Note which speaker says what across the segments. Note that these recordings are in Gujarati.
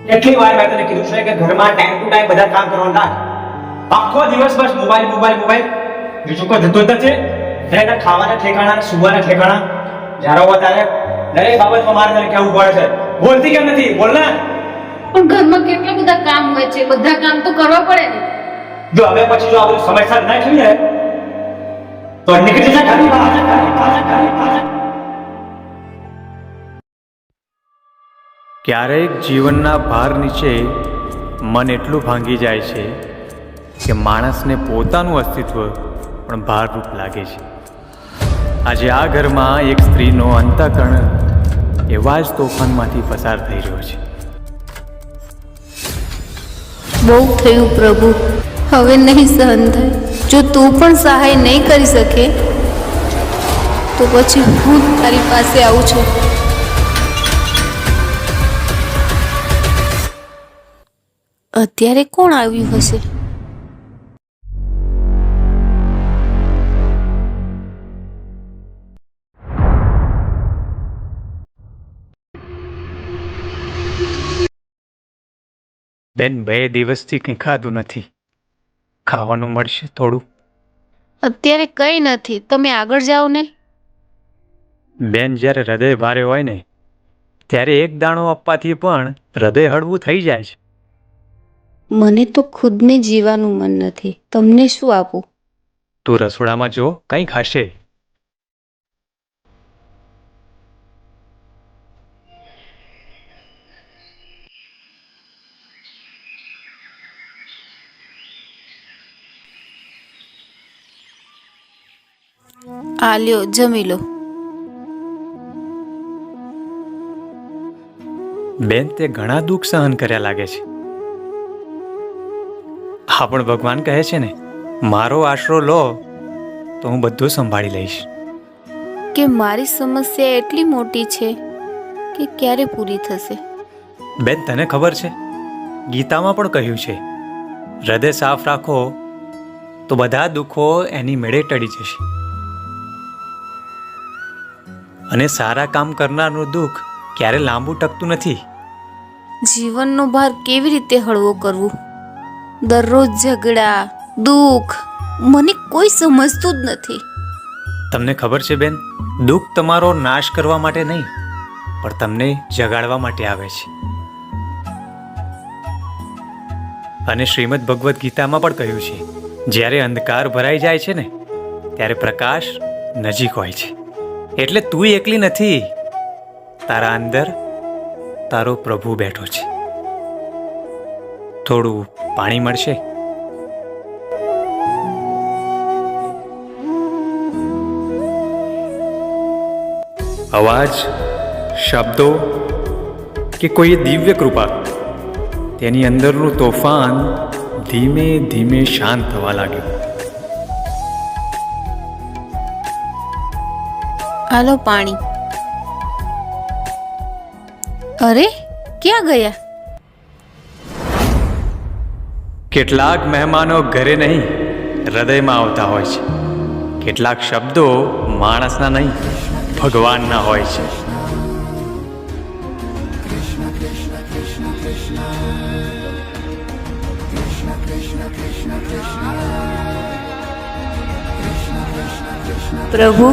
Speaker 1: કેટલી વાર મેં તને કીધું છે કે ઘરમાં ટાઈમ ટુ ટાઈમ બધા કામ કરવાનું રાખ. આખો દિવસ બસ મોબાઈલ મોબાઈલ મોબાઈલ, બીજું કોઈ ધંધો નથી. એના ખાવાના ઠેકાણા, સુવાના ઠેકાણા, જ્યારે હોય ત્યારે દરેક બાબતમાં મારે તને કહેવું પડે છે. બોલતી કેમ નથી? બોલ ને.
Speaker 2: પણ ઘરમાં કેટલા બધા કામ હોય છે, બધા કામ તો કરવા પડે ને.
Speaker 1: જો હવે પછી જો આ બધું સમયસર ના થયું ને તો નીકળી જા ઘરની બહાર.
Speaker 3: ક્યારેક જીવનના ભાર નીચે મન એટલું ભાંગી જાય છે કે માણસને પોતાનું અસ્તિત્વ પણ ભારરૂપ લાગે છે. આજે આ ઘરમાં એક સ્ત્રીનો અંતઃકરણ એવા જ તોફાનમાંથી પસાર થઈ રહ્યો છે.
Speaker 4: બહુ થયું પ્રભુ, હવે નહીં સહન થાય. જો તું પણ સહાય નહીં કરી શકે તો પછી હું તારી પાસે આવું છું. અત્યારે કોણ આવ્યું હશે?
Speaker 3: બેન, 2 દિવસથી કંઈ ખાધું નથી. ખાવાનું મળશે થોડું?
Speaker 4: અત્યારે કંઈ નથી, તમે આગળ જાઓ ને.
Speaker 3: બેન, જ્યારે હૃદય ભારે હોય ને ત્યારે એક દાણો આપવાથી પણ હૃદય હળવું થઈ જાય છે.
Speaker 4: મને તો ખુદને જીવાનું મન નથી, તમને શું આપું?
Speaker 3: તું રસોડામાં જો, કંઈ ખાશે.
Speaker 4: આ લ્યો, જમી લો.
Speaker 3: બેન, તે ઘણા દુઃખ સહન કર્યા લાગે છે. હા, પણ ભગવાન કહે છે ને, મારો આશરો લો તો હું બધું સંભાળી લઈશ.
Speaker 4: કે મારી સમસ્યા એટલી મોટી છે કે ક્યારે પૂરી થશે?
Speaker 3: બેન, તને ખબર છે, ગીતામાં પણ કહ્યું છે, હૃદય સાફ રાખો તો બધા દુઃખો એની મેળે ટળી જશે. અને સારા કામ કરનારનું દુઃખ ક્યારે લાંબુ ટકતું નથી.
Speaker 4: જીવનનો ભાર કેવી રીતે હળવો કરવું? દરરોજ ઝઘડા, દુઃખ, મને કોઈ સમજતું જ નથી.
Speaker 3: તમને ખબર છે બેન, દુઃખ તમારો નાશ કરવા માટે નહીં પણ તમને જગાડવા માટે આવે છે. અને શ્રીમદ ભગવદ્ ગીતામાં પણ કહ્યું છે, જ્યારે અંધકાર ભરાઈ જાય છે ને ત્યારે પ્રકાશ નજીક હોય છે. એટલે તું એકલી નથી, તારા અંદર તારો પ્રભુ બેઠો છે. થોડું પાણી મળશે? અવાજ, શબ્દો કે કોઈ દિવ્ય કૃપા, તેની અંદરનું તોફાન ધીમે ધીમે શાંત થવા લાગ્યું.
Speaker 4: હાલો પાણી. અરે, ક્યાં ગયા?
Speaker 3: કેટલાક મહેમાનો ઘરે નહીં હૃદયમાં આવતા હોય છે. કેટલાક શબ્દો માણસના નહીં ભગવાનના હોય છે.
Speaker 4: પ્રભુ,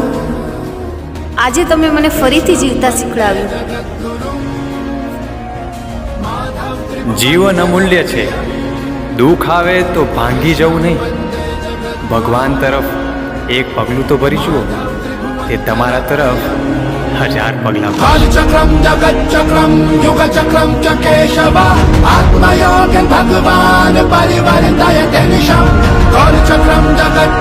Speaker 4: આજે તમે મને ફરીથી જીવતા શીખડાવ્યું.
Speaker 3: જીવન અમૂલ્ય છે. દુઃખ આવે તો ભાંગી જવું નહીં. ભગવાન તરફ એક પગલું તો ભરી જુઓ, તે તમારા તરફ 1000 પગલાં.
Speaker 5: कालचक्रम जगच्चक्रम युगचक्रम च केशव आत्मयोगं भगवान् परिवर्तयते निशम् कालचक्रम जगच्चक्रम